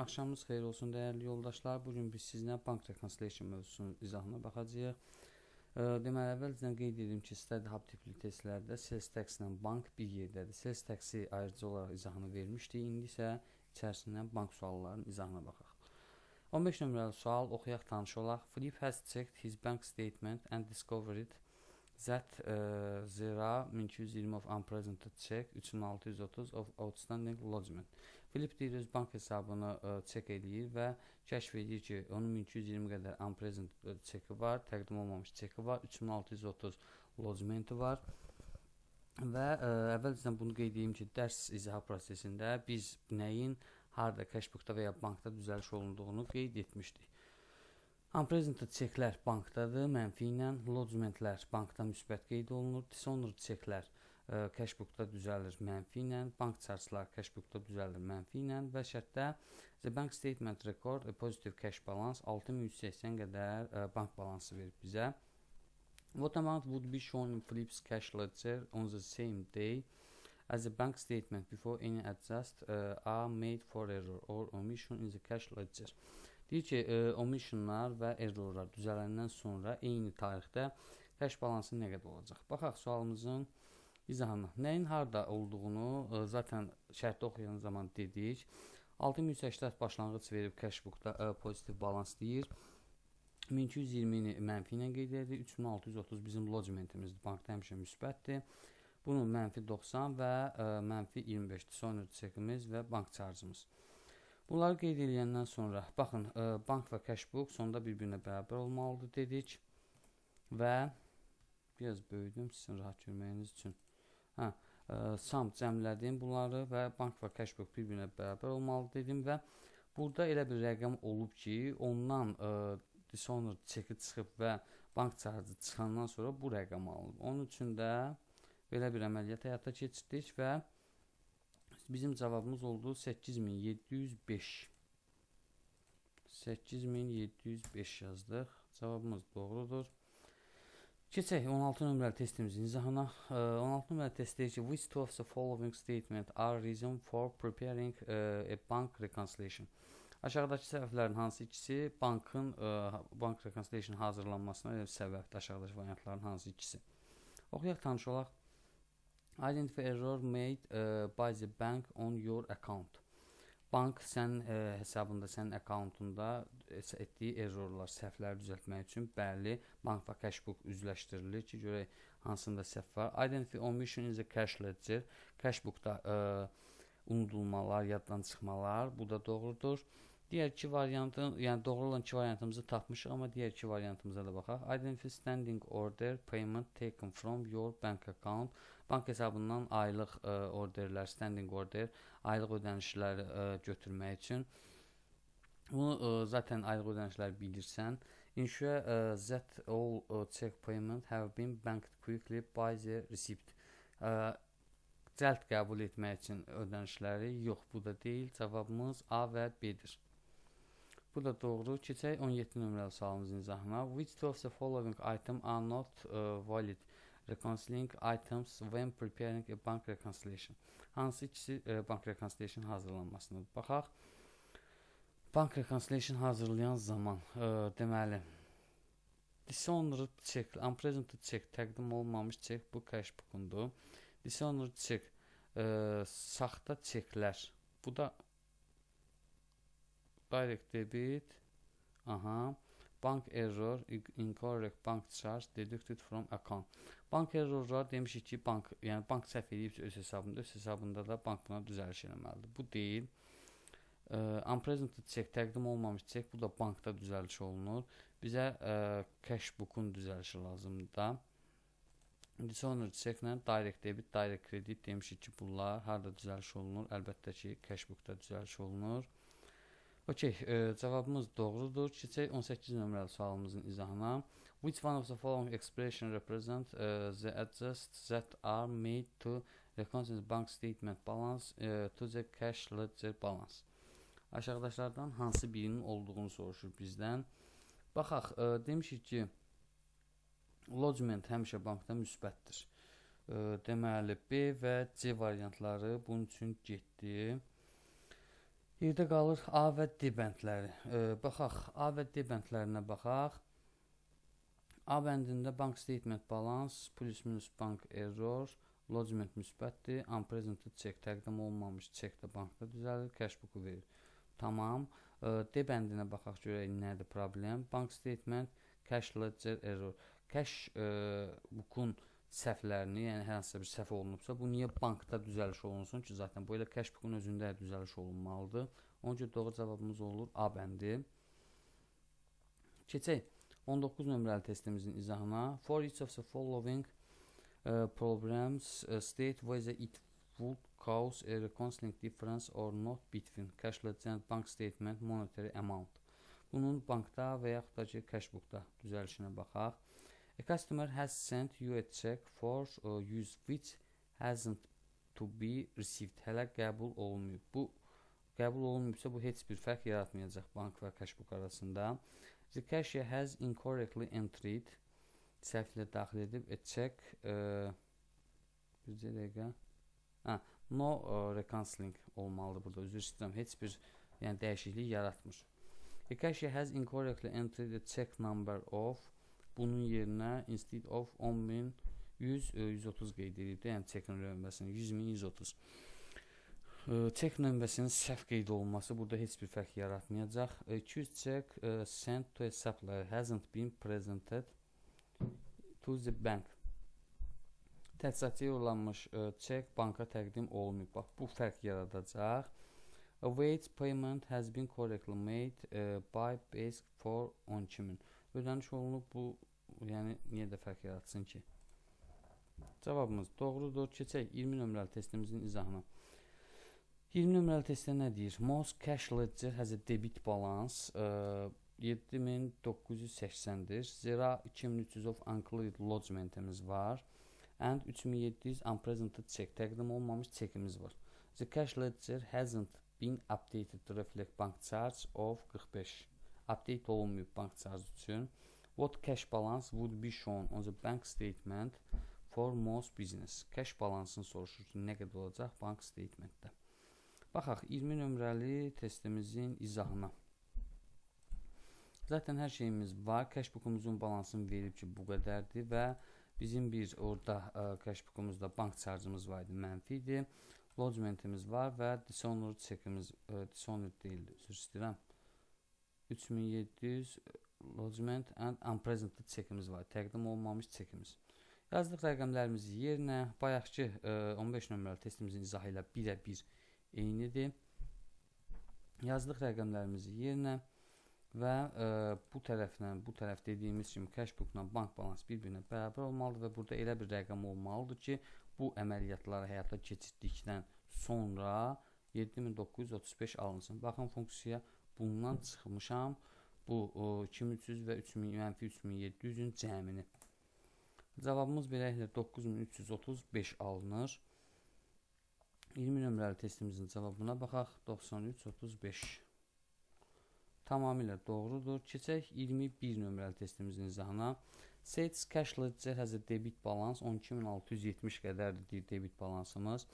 Axşamınız xeyir olsun dəyərli yoldaşlar. Bugün biz sizinlə bank reconciliation mövzusunun izahına baxacağıq. Deməli, əvvəlcədən qeyd edim ki, Study Hub tipli testlərdə sales tax ilə bank bir yerdədir. Sales taxi ayrıca olaraq izahını vermişdik. İndi isə içərisindən bank suallarının izahına baxaq. 15 nömrəli sual oxuyaq, tanış olaq. Philip has checked his bank statement and discovered that there are 1220 of unpresented check, 3630 of outstanding lodgement. Philip deyir, öz bank hesabını çek edir və kəşf edir ki, onun 1220 qədər unpresented çeki var, təqdim olmamış çeki var, 3630 lodgementi var. Və əvvəlcədən bunu qeyd edeyim ki, dərs izah prosesində biz nəyin harada, cashbookda və ya bankda düzəliş olunduğunu qeyd etmişdik. Unpresented çeklər bankdadır, mənfi ilə, lodgementlər bankda müsbət qeyd olunur, dishonored çeklər cashbookda düzəlir mənfi ilə, bank chargelar cashbookda düzəlir mənfi ilə və şərtdə the bank statement record a positive cash balance 6180 qədər bank balansı verir bizə. What amount would be shown in Philip's cash ledger on the same day as the bank statement before any adjust are made for error or omission in the cash ledger? Deyir ki, omissionlar və errorlar düzələndən sonra eyni tarixdə cash balansı nə qədər olacaq? Baxaq sualımızın izahına. Nəyin harada olduğunu zaten şərtdə oxuyan zaman dedik. 6180 başlanğıc verib cashbookda pozitiv balans deyir. 1220-ni mənfi ilə qeyd edir. 3630 bizim lodgementimizdir. Bankda həmişə müsbətdir. Bunun mənfi 90 və mənfi 25 dishonored çekimiz və bank charge'ımız. Bunları qeyd edəndən sonra, baxın, bank və cashbook sonda bir-birinə bərabər olmalıdır dedik və biraz böyüdüm sizin rahat görməyiniz üçün. Sum cəmlədim bunları və bank və cashbook bir-birinə bərabər olmalıdır dedim və burada elə bir rəqəm olub ki, ondan dishonored çeki çıxıb və bank charge çıxandan sonra bu rəqəm alınıb. Onun üçün də belə bir əməliyyat həyata keçirdik və bizim cavabımız oldu 8705. 8705 yazdıq. Cavabımız doğrudur. Keçək 16 nömrəli testimizin izahına. 16 nömrəli test deyir ki, which two of the following statement are reason for preparing a bank reconciliation? Aşağıdakı səbəblərin hansı ikisi bankın bank reconciliation hazırlanmasına səbəbdir? Aşağıdakı variantların hansı ikisi? Oxuyaq, tanış olaq. Identify error made by the bank on your account. Bank sənin hesabında, sənin akkauntunda etdiyi errorlar, səhvləri düzəltmək üçün bəli, bank və cashbook üzləşdirilir ki, görək hansında səhv var. Identify omission in the cash ledger. Cashbookda unudulmalar, yaddan çıxmalar, bu da doğrudur. Digər iki variantın, yəni doğru olan iki variantımızı tapmışıq, amma digər iki variantımıza da baxaq. Identify standing order payment taken from your bank account. Bank hesabından aylıq orderlər, standing order, aylıq ödənişləri götürmək üçün. Bunu zaten aylıq ödənişləri bilirsən. Ensure that all check payment have been banked quickly by the receipt. Cəld qəbul etmək üçün ödənişləri yox, bu da deyil. Cavabımız A və B-dir. Bu da doğru. Keçək 17 nömrəli sualımızın izahına. Which two of the following item are not valid reconciling items when preparing a bank reconciliation? Hansı ikisi bank reconciliation hazırlanmasıdır? Baxaq. Bank reconciliation hazırlayan zaman deməli dishonored check, unpresented check, təqdim olmamış check bu cashbookundur. Dishonored check, saxta çeklər. Bu da direct debit. Bank error, incorrect bank charge deducted from account. Bank errorlar demişik ki, yəni bank səhv edib öz hesabında da bank buna düzəliş eləməlidir. Bu deyil. Unpresented check, təqdim olmamış check, bu da bankda düzəliş olunur. Bizə cashbookun düzəlişi lazımdır da. Dishonored checklə direct debit, direct credit demişik ki, bunlar harada düzəliş olunur? Əlbəttə ki, cashbookda düzəliş olunur. Okey, cavabımız doğrudur. Keçək 18 nömrəli sualımızın izahına. Which one of the following expression represent the adjusts that are made to reconcile bank statement balance to the cash ledger balance? Aşağıdakilərdən hansı birinin olduğunu soruşur bizdən. Baxaq, demişik ki, lodgement həmişə bankda müsbətdir. Deməli, B və C variantları bunun üçün getdi. Yerdə qalır A və D bəndləri. Baxaq, A və D bəndlərinə baxaq. A bəndində bank statement balans, plus minus bank error, lodgement müsbətdir, unpresented check təqdim olunmamış çek də bankda düzəlir, cash booku verir. Tamam. D bəndinə baxaq görək nədir problem. Bank statement, cash ledger error. Cash bookun səhvlərini, yəni hər hansısa bir səhv olunubsa, bu niyə bankda düzəliş olunsun ki, zaten bu elə cash bookun özündə düzəliş olunmalıdır. Onun üçün doğru cavabımız olur A bəndi. Keçək 19 nömrəli testimizin izahına. For each of the following problems state whether it would cause a reconciling difference or not between cash ledger and bank statement monetary amount. Bunun bankda və yaxud da ki, cash bookda düzəlişinə baxaq. A customer has sent you a check for use which hasn't to be received. Hələ qəbul olunmayıb. Bu qəbul olunmayıbsa, bu heç bir fərq yaratmayacaq bank və cash book arasında. The cashier has incorrectly entered. Səhvlə daxil edib a check bir dəqiqə. No reconciling olmalıdır burada. Üzr istəyirəm. Heç bir dəyişiklik yaratmır. A cashier has incorrectly entered a check number of. Bunun yerinə instead of 10.100 qeyd edildi. Yəni çekin nömrəsini 100.130. Çek nömrəsinin səhv qeyd olunması burada heç bir fərq yaratmayacaq. Accused check sent to a supplier hasn't been presented to the bank. Təchizatçıya yollanmış çek banka təqdim olunmayıb. Bax, bu fərq yaradacaq. Await payment has been correctly made by basic for 12.000. Ödəniş olunub, bu yəni niyə də fərq yaratsın ki? Cavabımız doğrudur. Keçək 20 nömrəli testimizin izahına. 20 nömrəli testdə nə deyir? Most cash ledger has a debit balance 7980-dir. Zira 2300 of uncleared lodgementimiz var. And 3700 unpresented check, təqdim olmamış çekimiz var. The cash ledger hasn't been updated to reflect bank charge of 45. Update olunmayıb bank charge üçün. What cash balance would be shown on the bank statement for most business? Cash balansını soruşur ki, nə qədər olacaq bank statementdə. Baxaq 20 nömrəli testimizin izahına. Zaten hər şeyimiz var. Cash bookumuzun balansını verib ki, bu qədərdir və bizim bir orada cash bookumuzda bank charge'ımız var idi, mənfi idi. Lodgementimiz var və dishonored çekimiz, dishonored deyildi, üzr istəyirəm. 3700 lodgement and unpresented çekimiz var, təqdim olmamış çekimiz. Yazdıq rəqəmlərimizi yerinə, bayaqki 15 nömrəli testimizin izahı ilə birə-bir eynidir. Yazdıq rəqəmlərimizi yerinə və bu tərəf dediyimiz kimi cash bookla bank balans bir-birinə bərabər olmalıdır və burada elə bir rəqəm olmalıdır ki, bu əməliyyatları həyata keçirdikdən sonra 7935 alınsın. Baxın funksiyaya bundan çıxmışam. Bu 2300 və 3700-ün cəmini. Cavabımız beləliklə 9335 alınır. 20 nömrəli testimizin cavabına baxaq. 9335. Tamamilə doğrudur. Keçək 21 nömrəli testimizin izahına. Sales cash ledger has a debit balance 12670 qədərdir deyir debit balansımız.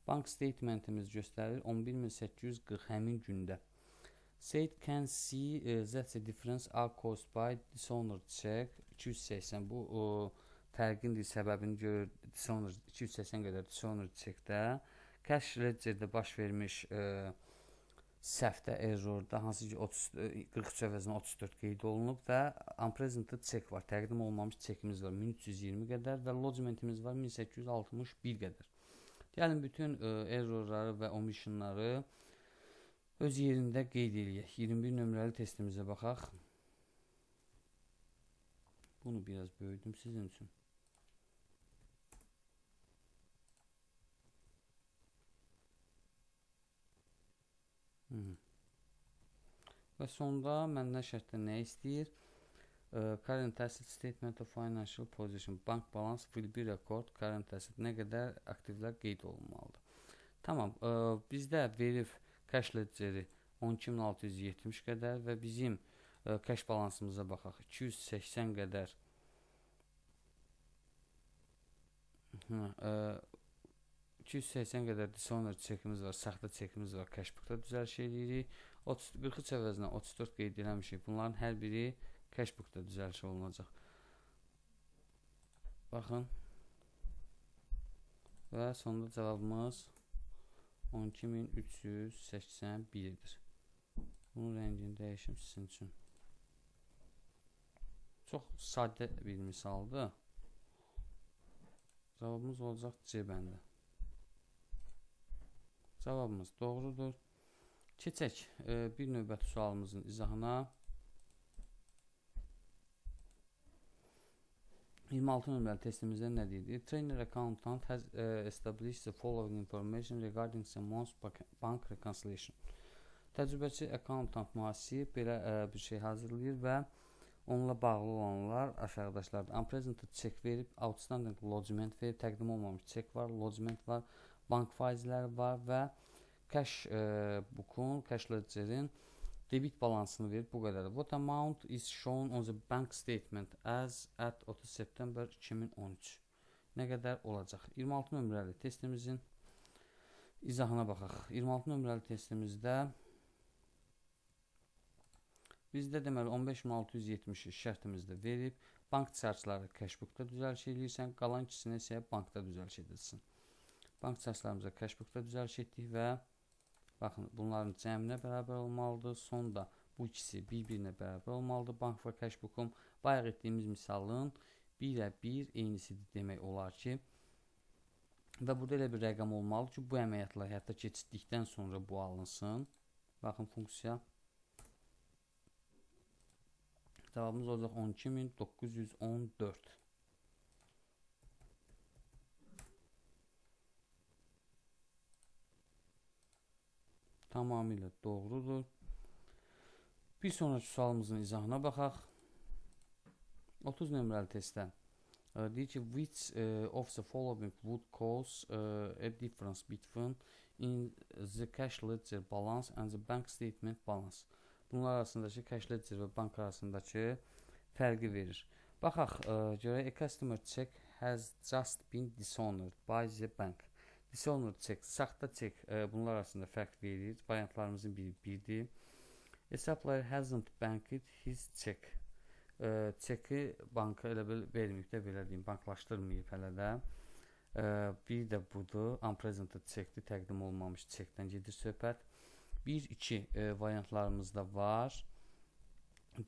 Bank statementimiz göstərir 11840 həmin gündə. Said can see that the difference are caused by dishonored check 280. Bu fərqin səbəbini görür. Dishonored 280 qədər dishonored checkdə. Cash ledgerdə baş vermiş səhvdə, errorda, hansı ki 43 əvəzinə 34 qeyd olunub və unpresented check var, təqdim olmamış çekimiz var 1320 qədər və lodgementimiz var 1861 qədər. Gəlin bütün errorları və omissionları öz yerində qeyd edək. 21 nömrəli testimizə baxaq. Bunu biraz böyüdüm sizin üçün. Və sonda məndən şərtdə nə istəyir? Current asset statement of financial position. Bank balance will be record. Current asset nə qədər aktivlər qeyd olunmalıdır. Tamam, bizdə verib cash ledgeri 12670 qədər və bizim cash balansımıza baxaq. 280 qədər 280 280 qədər dishonor çekimiz var, saxta çekimiz var. Cashbookda düzəliş edirik. 43 əvəzinə 34 qeyd eləmişik. Bunların hər biri cashbookda düzəliş olunacaq. Baxın. Və sonunda cavabımız 12381-dir. Bunun rəngini dəyişim sizin üçün. Çox sadə bir misaldır. Cavabımız olacaq C bəndi. Cavabımız doğrudur. Keçək bir növbəti sualımızın izahına. 26 nömrəli testimizdə nə deyir? Trainer accountant has established the following information regarding Simon's bank reconciliation. Təcrübəçi accountant mühasisi belə bir şey hazırlayır və onunla bağlı olanlar aşağıdaşlardır. Unpresented check verib, outstanding lodgement verib, təqdim olmamış check var, lodgement var, bank faizləri var və cash book'un, cash ledger'in debit balansını verib, bu qədər. What amount is shown on the bank statement as at 30 September 2013? Nə qədər olacaq? 26 nömrəli testimizin izahına baxaq. 26 nömrəli testimizdə bizdə deməli 15670 şərtimizdə verib, bank charge'ları cashbook'da düzəliş edirsən, qalan ikisini isə bankda düzəliş edirsən. Bank charge'larımıza cashbook'da düzəliş etdik və baxın, bunların cəminə bərabər olmalıdır. Sonda bu ikisi bir-birinə bərabər olmalıdır. Bank və cashbook'un bayaq etdiyimiz misalın 1-ə 1 eynisidir demək olar ki. Və burada elə bir rəqəm olmalıdır ki, bu əməliyyatlar həyata keçirdikdən sonra bu alınsın. Baxın, funksiya. Cavabımız olacaq 12914. Tamamilə doğrudur. Bir sonraki sualımızın izahına baxaq. 30 nömrəli testdə deyir ki, which of the following would cause a difference between in the cash ledger balance and the bank statement balance? Bunlar arasındakı cash ledger və bank arasındakı fərqi verir. Baxaq, görək, a customer check has just been dishonored by the bank. Dishonored check, saxta check, bunlar arasında fərq verir. Variantlarımızın biri birdir. A supplier hasn't banked his check. Çeki banka elə verməyib də, belə deyim, banklaşdırmayıb hələ də. Bir də budur, unpresented checkdir, təqdim olmamış checkdən gedir söhbət. 1-2 variantlarımız da var.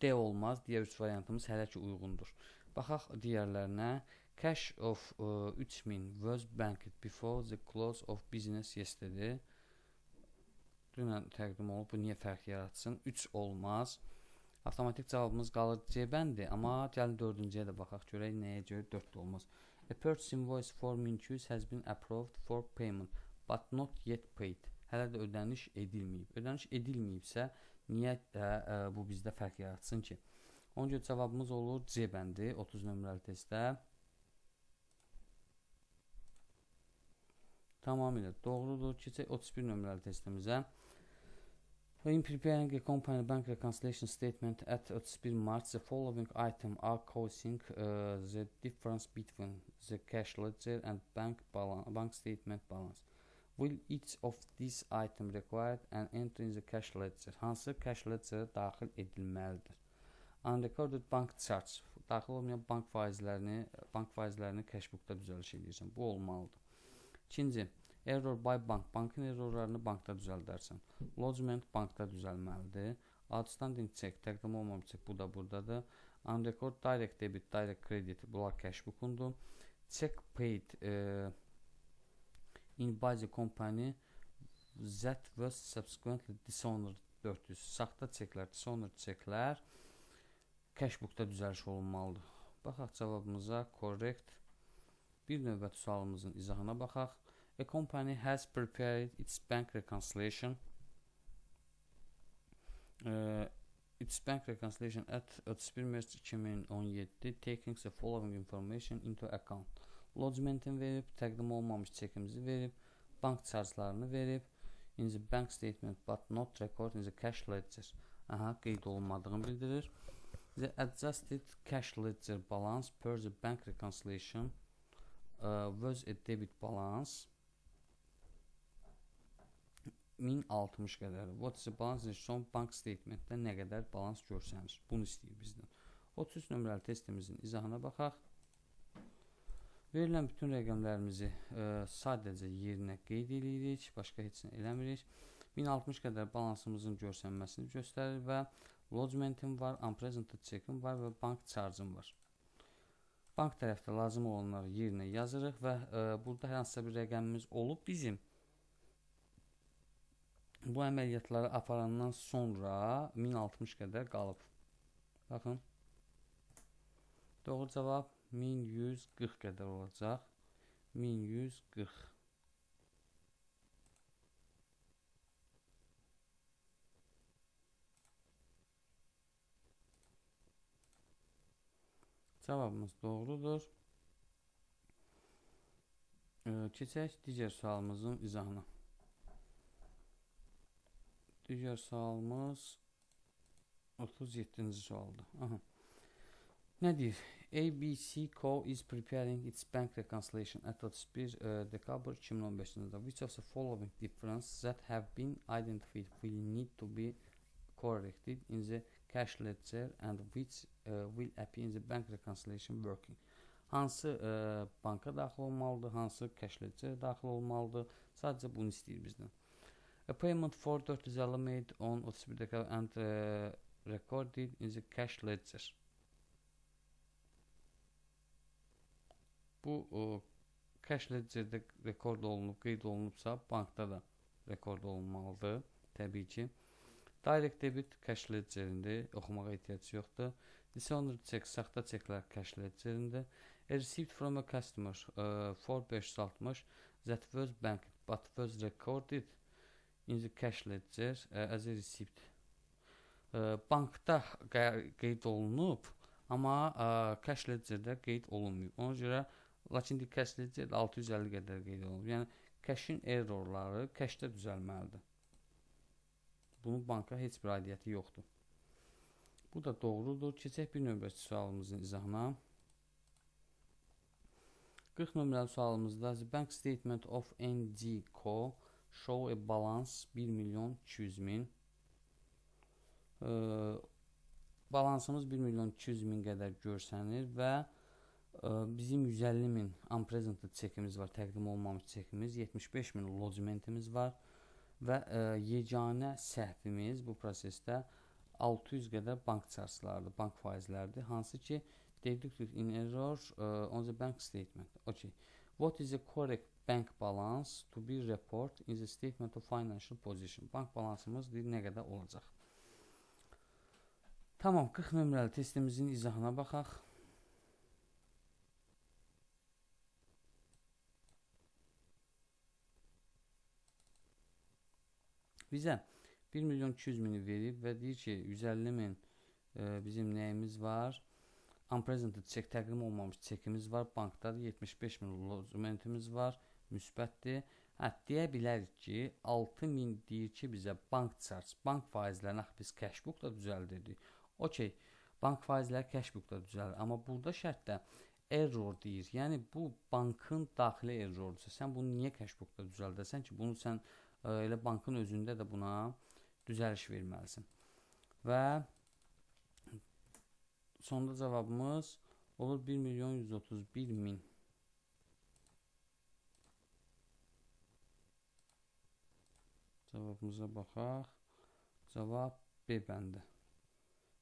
D olmaz, digər 3 variantımız hələ ki uyğundur. Baxaq digərlərinə. Cash of 3000 was banked before the close of business yesterday. Dünən təqdim olub, bu niyə fərq yaratsın? 3 olmaz. Avtomatik cavabımız qalır C bəndi, amma gəlin 4-cüyə də baxaq, görək nəyə görə 4 də olmaz. A purchase invoice for Minçuz has been approved for payment, but not yet paid. Hələ də ödəniş edilməyib. Ödəniş edilməyibsə, niyə bu bizdə fərq yaratsın ki? Ona görə cavabımız olur C bəndi 30 nömrəli testdə. Tamamilə doğrudur. Keçək 31 nömrəli testimizə. In preparing a company bank reconciliation statement at 31 March, the following items are causing the difference between the cash ledger and bank statement balance. Will each of these items required an entry in the cash ledger? Hansı cash ledgerə daxil edilməlidir? Unrecorded bank charge, daxil olmayan bank faizlərini cashbookda düzəliş edirsən. Bu olmalıdır. İkinci, error by bank, bankın errorlarını bankda düzəldərsən. Lodgement bankda düzəlməlidir. Outstanding check, təqdim olmamış check, bu da buradadır. Unrecord direct debit, direct credit, bunlar cashbookundur. Check paid in by the company that was subsequently dishonored 400. Saxta çeklər, dishonored çeklər cashbookda düzəliş olunmalıdır. Baxaq cavabımıza, correct. Bir növbəti sualımızın izahına baxaq. A company has prepared its bank reconciliation. Its bank reconciliation at 31 Mart 2017 taking the following information into account. Lodgement'in verib, təqdim olmamış çekimizi verib, bank charge'larını verib, in the bank statement but not record in the cash ledger. Qeyd olunmadığını bildirir. The adjusted cash ledger balance per the bank reconciliation was a debit balance. 1060 qədərdir. What is the balance in son bank statementdə nə qədər balans görsənir? Bunu istəyir bizdən. 33 nömrəli testimizin izahına baxaq. Verilən bütün rəqəmlərimizi sadəcə yerinə qeyd edirik, başqa heç nə eləmirik. 1060 qədər balansımızın görsənməsini göstərir və lodgementim var, unpresented checkim var və bank charge'ım var. Bank tərəfdə lazım olanları yerinə yazırıq və burada hər hansısa bir rəqəmimiz olub bizim. Bu əməliyyatları aparandan sonra 1060 qədər qalıb. Baxın. Doğru cavab 1140 qədər olacaq. 1140. Cavabımız doğrudur. Keçək digər sualımızın izahına. Digər sualımız 37-ci sualdır. Aha. Nə deyir? ABC Co. is preparing its bank reconciliation at 31 dekabr 2015-də. Which of the following differences that have been identified will need to be corrected in the cash ledger and which will appear in the bank reconciliation working? Hansı banka daxil olmalıdır, hansı cash ledger daxil olmalıdır? Sadəcə bunu istəyir bizdən. A payment for 450 made on 31 dekabr and recorded in the cash ledger. Bu cash ledgerdə rekord olunub, qeyd olunubsa, bankda da rekord olunmalıdır, təbii ki. Direct debit cash ledgerində oxumağa ehtiyac yoxdur. Dishonored check, saxta çeklər cash ledgerində. A receipt from a customer for 560 that was banked but was recorded in the cash ledger as a receipt. Bankda qeyd olunub, amma cash ledgerdə qeyd olunmayıb. Ona görə lakin cash ledgerdə 650 qədər qeyd olunub. Yəni cash'in errorları cash'də düzəlməlidir. Bunun banka heç bir aidiyyəti yoxdur. Bu da doğrudur. Keçək bir növbəti sualımızın izahına. 40 nömrəli sualımızda The bank statement of NG Co. show a balance 1.200.000. Balansımız 1.200.000 qədər görsənir və bizim 150.000 unpresented çekimiz var, təqdim olmamış çekimiz, 75.000 lodgementimiz var və yeganə səhvimiz bu prosesdə 600 qədər bank charge'lardır, bank faizlərdir. Hansı ki, deducted in error on the bank statement. Okay. What is the correct bank balance to be reported in the statement of financial position? Bank balansımız nə qədər olacaq? Tamam, 40 nömrəli testimizin izahına baxaq. Bizə 1.200.000 verib və deyir ki, 150.000 bizim nəyimiz var? Unpresented check, təqdim olmamış çekimiz var, bankdadır, 75.000 lodgementimiz var, müsbətdir. Deyə bilərik ki, 6.000 deyir ki, bizə bank charge, bank faizlərini biz cashbookda düzəldirdik. Okey, bank faizləri cashbookda düzəlir, amma burada şərtdə error deyir. Yəni, bu bankın daxili errordur. Sən bunu niyə cashbookda düzəldəsən ki, bunu sən elə bankın özündə də buna düzəliş verməlisin. Və sonda cavabımız olur 1.131.000. Cavabımıza baxaq. Cavab B bəndi.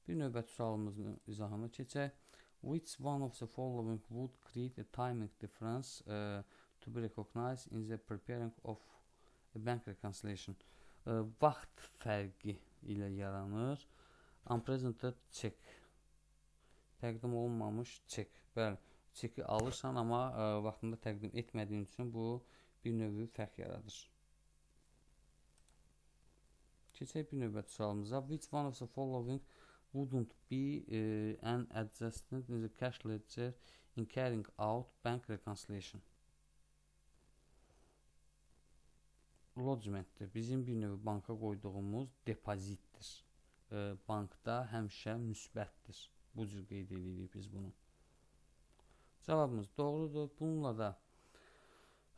Bir növbəti sualımızın izahına keçək. Which one of the following would create a timing difference to be recognized in the preparing of a bank reconciliation? Vaxt fərqi ilə yaranır. Unpresented check. Təqdim olunmamış çek. Bəli, çeki alırsan, amma vaxtında təqdim etmədiyin üçün bu bir növü fərq yaradır. Keçək bir növbəti sualımıza. Which one of the following wouldn't be an adjustment in the cash ledger in carrying out bank reconciliation? Lodgementdir. Bizim bir növ banka qoyduğumuz depozitdir. Bankda həmişə müsbətdir. Bu cür qeyd edirik biz bunu. Cavabımız doğrudur. Bununla da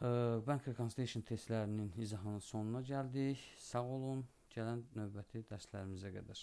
Bank Reconciliation testlərinin izahının sonuna gəldik. Sağ olun. Gələn növbəti dərslərimizə qədər.